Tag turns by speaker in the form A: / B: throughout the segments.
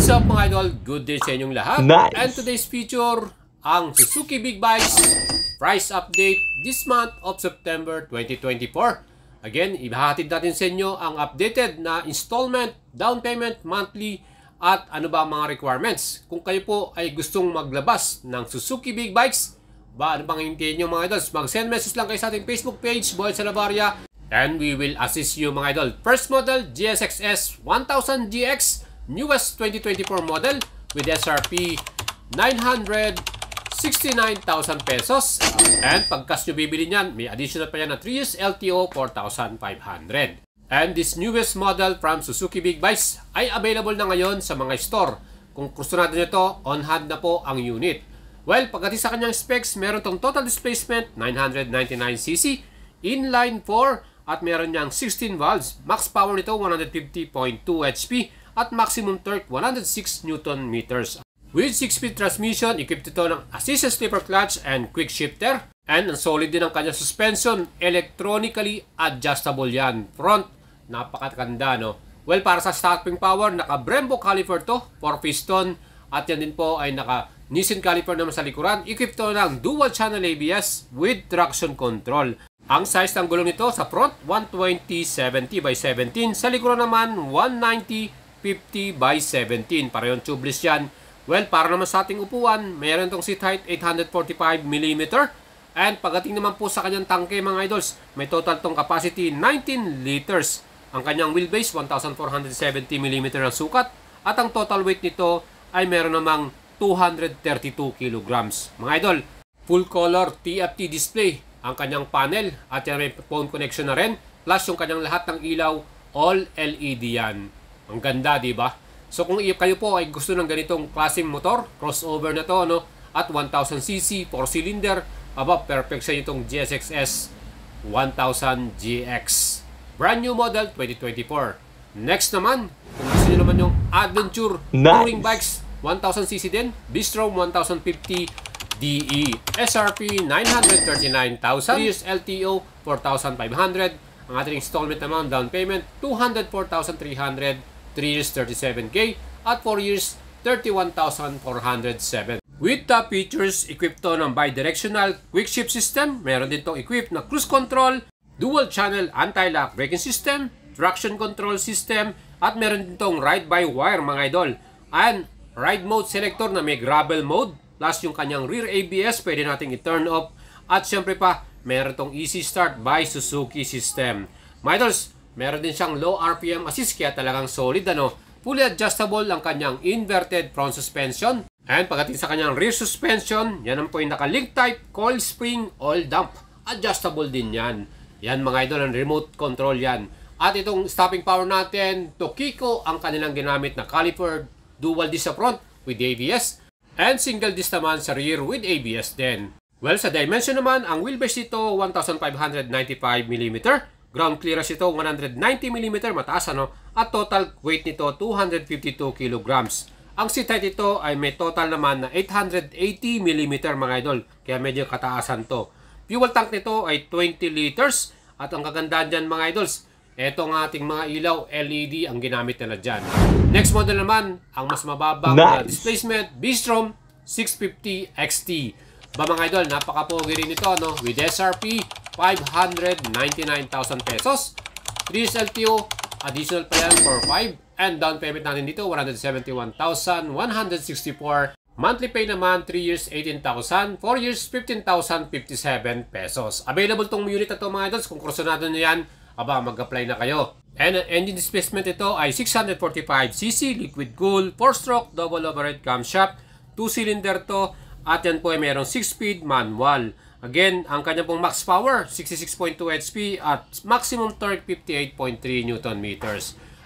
A: What's up mga idol? Good day sa inyong lahat.
B: Nice.
A: And today's feature, ang Suzuki Big Bikes price update this month of September 2024. Again, ibahatid natin sa inyo ang updated na installment, down payment, monthly, at ano ba ang mga requirements. Kung kayo po ay gustong maglabas ng Suzuki Big Bikes, ano pang hintayin nyo mga idols? Mag-send message lang kayo sa ating Facebook page, Boy Salabaria, and we will assist you mga idol. First model, GSX-S 1000GX, newest 2024 model with SRP 969,000 pesos. And pagkas nyo bibili niyan, may additional pa yan na 3 years LTO, 4,500. And this newest model from Suzuki Big Bikes ay available na ngayon sa mga store. Kung gusto natin ito, on hand na po ang unit. Well, pagdating sa kanyang specs, meron tong total displacement 999cc, inline 4, at meron niyang 16 valves. Max power nito 150.2 HP at maximum torque 106 Nm. With 6-speed transmission, equipped ito ng assisted slipper clutch and quick shifter. And ang solid din ang kanyang suspension, electronically adjustable yan. Front, napakaganda, no? Well, para sa stopping power, naka Brembo caliper to, 4 piston, at yan din po ay naka Nissin caliper naman sa likuran. Equipped to ng dual channel ABS with traction control. Ang size ng gulong nito sa front, 120/70/17. Sa likuran naman, 190/50/17. Parehong tubeless yan. Well, para naman sa ating upuan, mayroon itong seat height 845mm. And pagdating naman po sa kanyang tangke mga idols, may total tong capacity 19 liters. Ang kanyang wheelbase, 1,470mm ang sukat. At ang total weight nito ay meron namang 232 kilograms. Mga idol, full color TFT display ang kanyang panel. At yan may phone connection na rin. Plus yung kanyang lahat ng ilaw, all LED yan. Ang ganda, di ba? So kung kayo po ay gusto ng ganitong klaseng motor, crossover na to, no? At 1000cc, 4-cylinder, perfect sa itong GSX-S 1000GX. Brand new model 2024. Next naman, kung gusto nyo naman yung adventure touring bikes, 1000cc din, Bistrom 1050 DE, SRP 939,000, 3 years LTO 4,500. Ang ating installment naman, down payment 204,300, 3 years 37K, at 4 years 31,407. With top features, equipped to ng bidirectional quick shift system. Meron din itong equipped na cruise control, dual channel anti-lock braking system, traction control system, at meron din itong ride-by-wire mga idol. And ride mode selector na may gravel mode, plus yung kanyang rear ABS pwede nating i-turn off. At syempre pa, meron itong easy start by Suzuki system. Mga idols, meron din siyang low RPM assist kaya talagang solid, ano. Fully adjustable ang kanyang inverted front suspension. And pagdating sa kanyang rear suspension, yan ang po yung naka-link type, coil spring, oil dump. Adjustable din yan. Yan mga idol, ang remote control yan. At itong stopping power natin, Tokiko ang kanilang ginamit na caliper, dual disc sa front with ABS, and single disc naman sa rear with ABS din. Well, sa dimension naman, ang wheelbase nito 1,595mm, ground clearance ito 190mm, mataas ano, at total weight nito 252 kilograms. Ang seat height ito ay may total naman na 880mm mga idol, kaya medyo kataasan to. Fuel tank nito ay 20 liters, at ang kagandahan dyan mga idols, etong ating mga ilaw LED ang ginamit nila dyan. Next model naman, ang mas mababang na displacement, Bistrom 650 XT. Ba mga idol, napaka-pogi rin ito, no? With SRP 599,000 pesos, 3 years LTO, additional pa yan for 5, and down payment natin dito 171,164. Monthly pay naman 3 years 18,000, 4 years 15,057 pesos. Available tong unit na to mga idols. Kung kursunado nyo yan, mag-apply na kayo. And engine displacement ito ay 645cc, liquid cool, 4-stroke, double overhead camshaft, 2-cylinder to, at yan po ay mayroong 6-speed manual. Again, ang kanya pong max power, 66.2 HP, at maximum torque, 58.3 Nm.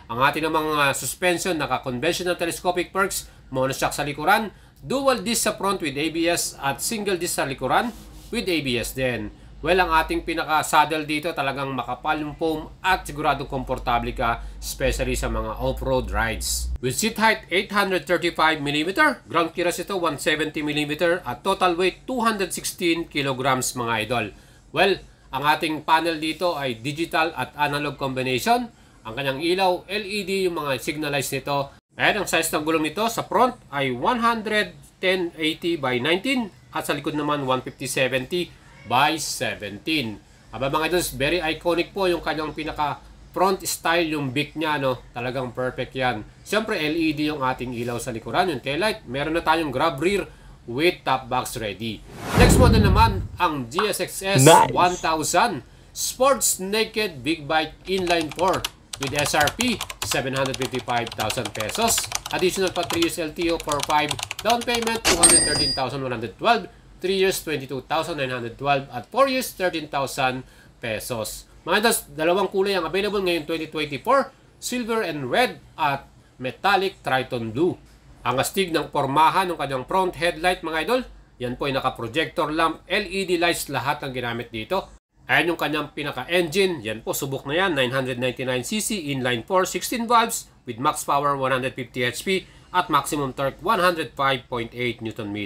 A: Ang ating namang suspension, naka-conventional telescopic perks, monoshock sa likuran, dual disc sa front with ABS, at single disc sa likuran with ABS din. Well, ang ating pinaka-saddle dito talagang makapal yung foam at siguradong komportable ka, especially sa mga off-road rides. With seat height 835mm, ground clearance ito 170mm, at total weight 216 kilograms mga idol. Well, ang ating panel dito ay digital at analog combination. Ang kanyang ilaw, LED, yung mga signalize nito. And ang size ng gulong nito sa front ay 110/80 by 19 at sa likod naman 150/70 by 17. Aba mga idols, very iconic po yung kanyang pinaka front style, yung beak niya, no? Talagang perfect yan. Siyempre LED yung ating ilaw sa likuran, yung taillight. Meron na tayong grab rear with top box ready. Next model naman ang GSX-S 1000 Sports Naked Big Bike Inline 4 with SRP 755,000 pesos. Additional pa 3 years LTO for 5. Down payment 213,112. 3 years 22,912 at 4 years 13,000 pesos. Mga idols, dalawang kulay ang available ngayon 2024, silver and red at metallic Triton blue. Ang astig ng pormahan ng kanyang front headlight mga idol, yan po ay naka-projector lamp, LED lights, lahat ang ginamit dito. Ayan yung kanyang pinaka-engine, yan po subok na yan, 999cc, inline 4, 16 valves with max power 150 HP at maximum torque 105.8 Nm.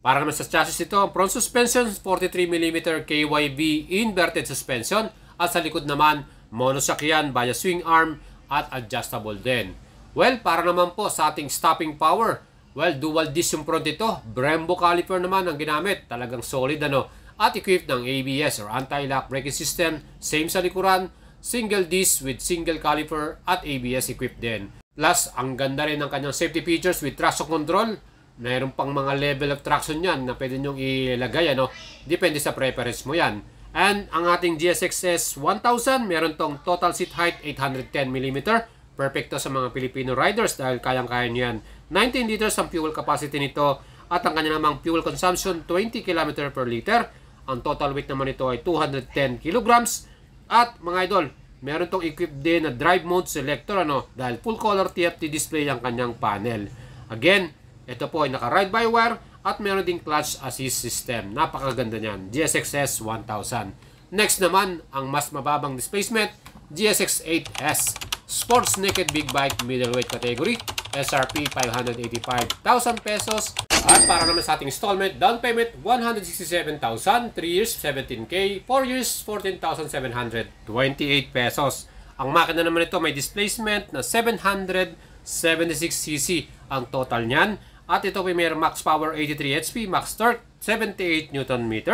A: Para naman sa chassis ito, ang front suspension 43mm KYB inverted suspension at sa likod naman monoshock yan via swing arm at adjustable din. Well, para naman po sa ating stopping power, well, dual disc yung front ito, Brembo caliper naman ang ginamit, talagang solid ano, at equipped ng ABS or anti-lock braking system, same sa likuran, single disc with single caliper at ABS equipped din. Plus, ang ganda rin ng kanyang safety features with traction control. Mayroon pang mga level of traction yan na pwede nyong ilagay, ano? Depende sa preference mo yan. And ang ating GSX-S 1000, meron tong total seat height 810mm. Perfecto sa mga Filipino riders dahil kayang-kaya niyan. 19 liters ang fuel capacity nito at ang kanya namang fuel consumption 20 km per liter. Ang total weight naman nito ay 210 kilograms. At mga idol, meron tong equipped din na drive mode selector, ano, dahil full color TFT display ang kanyang panel. Again, ito po ay naka-ride-by-wire at meron ding clutch assist system. Napakaganda niyan. GSX-S 1000. Next naman, ang mas mababang displacement, GSX-8S. Sports Naked Big Bike Middleweight Category. SRP 585,000 pesos. At para naman sa ating installment, down payment 167,000, 3 years 17K, 4 years 14,728 pesos. Ang makina naman ito may displacement na 776cc ang total niyan. At ito may max power 83 HP, max torque 78 Nm,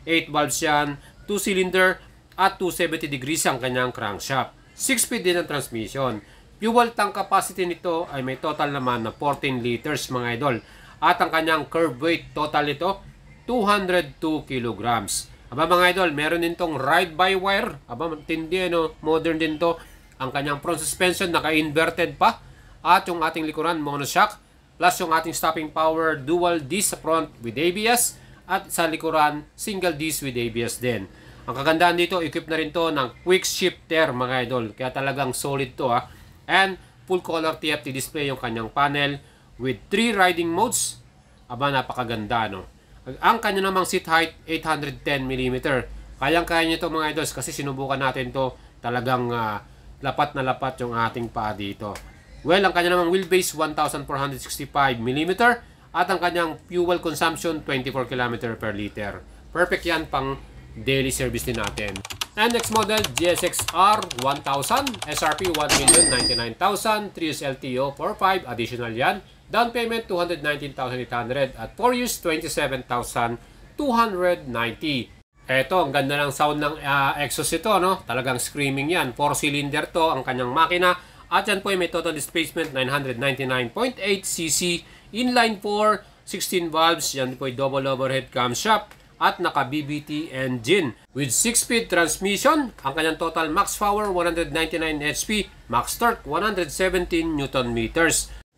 A: 8 valves yan, 2 cylinder at 270 degrees ang kanyang crankshaft. 6-speed din ang transmission. Fuel tank capacity nito ay may total naman na 14 liters mga idol. At ang kanyang curb weight total nito 202 kilograms. Aba mga idol, meron din tong ride-by-wire. Aba, matindi, no? Modern din to. Ang kanyang front suspension naka-inverted pa. At yung ating likuran monoshock. Plus yung ating stopping power dual disc sa front with ABS. At sa likuran single disc with ABS din. Ang kagandaan dito, equipped na rin to ng quick shifter mga idol. Kaya talagang solid to ha. And full color TFT display yung kanyang panel with 3 riding modes. Aba, napakaganda, no? Ang kanya namang seat height 810mm. Kayang-kaya nyo to mga idols kasi sinubukan natin to. Talagang lapat na lapat yung ating paa dito. Well, ang kanya namang wheelbase 1,465mm at ang kanyang fuel consumption 24 km per liter. Perfect yan pang daily service din natin. And next model, GSX-R 1000, SRP 1,099,000, 3 years LTO for 5, additional yan. Down payment 219,800 at 4 years 27,290. Eto, ang ganda ng sound ng exhaust ito, no? Talagang screaming yan. 4-cylinder to ang kanyang makina. At yan po ay may total displacement 999.8cc, inline 4, 16 valves. Yan po ay double overhead camshaft at naka-BBT engine with 6-speed transmission. Ang kanyang total max power 199 HP, max torque 117 Nm.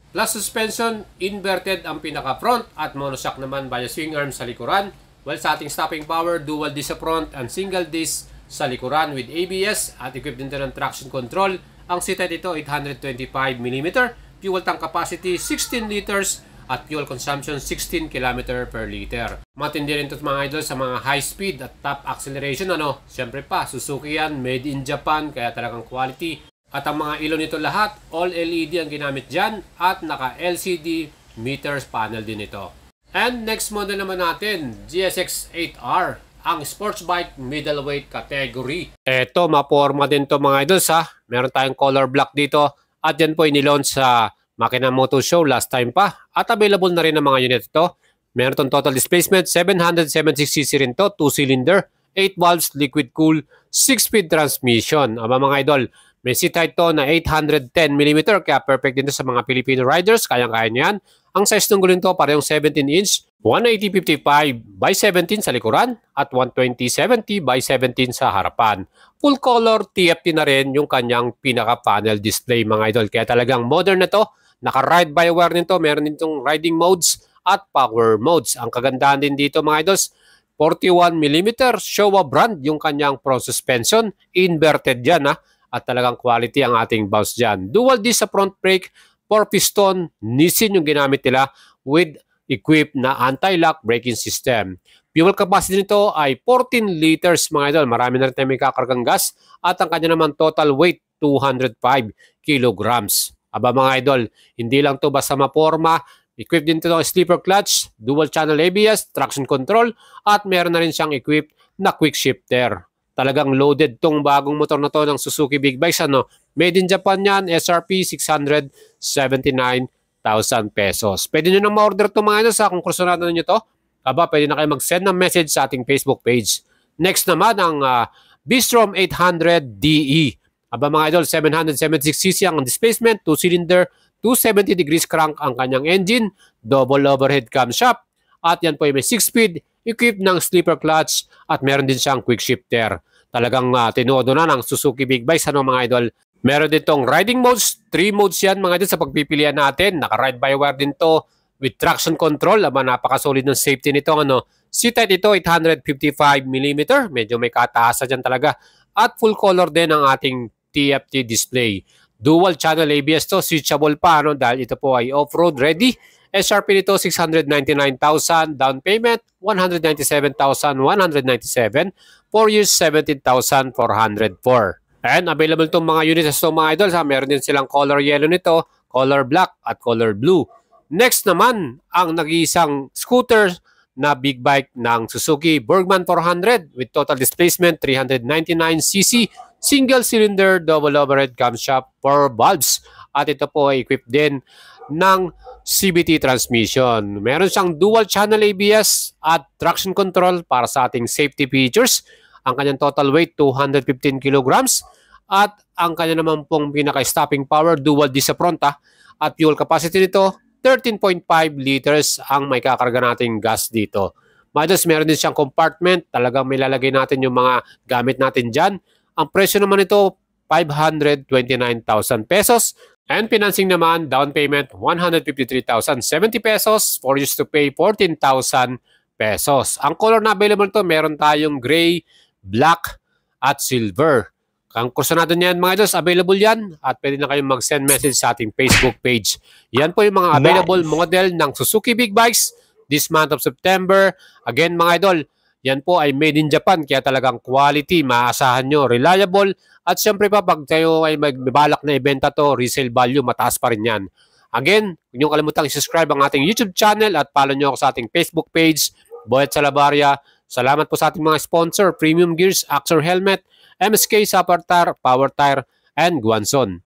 A: Plus suspension, inverted ang pinaka-front at monoshock naman via swing arm sa likuran. Well, sa ating stopping power, dual disc sa front and single disc sa likuran with ABS at equipped din ng traction control. Ang seat height ito 825mm, fuel tank capacity 16 liters at fuel consumption 16 km per liter. Matindi rin ito mga idol sa mga high speed at top acceleration, ano? Siyempre pa, Suzuki yan, made in Japan, kaya talagang quality. At ang mga ilaw nito lahat, all LED ang ginamit dyan at naka-LCD meters panel din ito. And next model naman natin, GSX-8R, ang sports bike middleweight category. Eto, maporma din to mga idols ha. Meron tayong color black dito at yan po inilaunch sa Makina Moto Show last time pa. At available na rin ang mga unit ito. Meron itong total displacement, 776cc rin to, 2-cylinder, 8 valves, liquid cool, 6-speed transmission. Aba mga idol, may seat height to na 810mm, kaya perfect din to sa mga Filipino riders, kayang-kaya niyan. Ang size ng gulong to parehong 17-inch, 180/55/17 sa likuran at 120/70/17 sa harapan. Full color TFT na rin yung kanyang pinaka-panel display mga idol. Kaya talagang modern na to. Naka-ride by wire nito, meron din itong riding modes at power modes. Ang kagandahan din dito mga idols, 41mm Showa brand yung kanyang front suspension. Inverted yan at talagang quality ang ating bounce dyan. Dual disc sa front brake, 4-piston, Nissin yung ginamit nila with equipped na anti-lock braking system. Fuel capacity nito ay 14 liters mga idol. Marami na rin tayo may kakargang gas at ang kanya naman total weight 205 kilograms. Aba mga idol, hindi lang to basta maporma. Equipped din ito ng sleeper clutch, dual channel ABS, traction control, at meron na rin siyang equipped na quick shifter. Talagang loaded tong bagong motor na to ng Suzuki Big Bikes. Made in Japan yan, SRP 679,000 pesos. Pwede nyo nang ma-order ito mga idol sa kung kursunado nyo to. Aba, pwede na kayo mag-send ng message sa ating Facebook page. Next naman ang Bistrom 800DE. Aba mga idol, 776cc ang displacement, 2-cylinder, 270 degrees crank ang kanyang engine, double overhead camshaft, at yan po ay may 6-speed, equipped ng sleeper clutch, at meron din siyang quick shifter. Talagang tinodo na ng Suzuki Big Bikes mga idol. Meron din tong riding modes, 3 modes yan mga idol sa pagpipilian natin. Naka-ride by wire din to with traction control. Aba, napaka-solid ng safety nito. Seat height ito, 855mm, medyo may kataasan dyan talaga. At full color din ang ating TFT display. Dual channel ABS to, switchable pa dahil ito po ay off-road ready. SRP nito 699,000, down payment 197,197, 4 years 17,404. And available itong mga units sa mga idols. Meron din silang color yellow nito, color black at color blue. Next naman ang nag-iisang scooter na big bike ng Suzuki Burgman 400 with total displacement 399cc, single cylinder, double overhead camshaft, 4 valves. At ito po ay equipped din ng CVT transmission. Meron siyang dual channel ABS at traction control para sa ating safety features. Ang kanyang total weight 215 kilograms at ang kanya naman pong pinaka-stopping power dual disc sa front at fuel capacity nito 13.5 liters ang may kakarga nating gas dito. Mados, meron din siyang compartment. Talagang may lalagay natin yung mga gamit natin dyan. Ang presyo naman ito, 529,000 pesos. And financing naman, down payment, 153,070 pesos. 4 years to pay, 14,000 pesos. Ang color na available to, meron tayong gray, black, at silver. Ang kursunado niyan mga idol, available yan at pwede na kayong mag-send message sa ating Facebook page. Yan po yung mga available model ng Suzuki Big Bikes this month of September. Again mga idol, yan po ay made in Japan kaya talagang quality, maaasahan nyo, reliable at syempre pa pag tayo ay magbalak na ibenta to, resale value mataas pa rin yan. Again, huwag nyo kalimutang i-subscribe ang ating YouTube channel at follow nyo ako sa ating Facebook page, Boyet Salabarria. Salamat po sa ating mga sponsor, Premium Gears, Axor Helmet, MSK Sapartar, Power Tire, and Guanzon.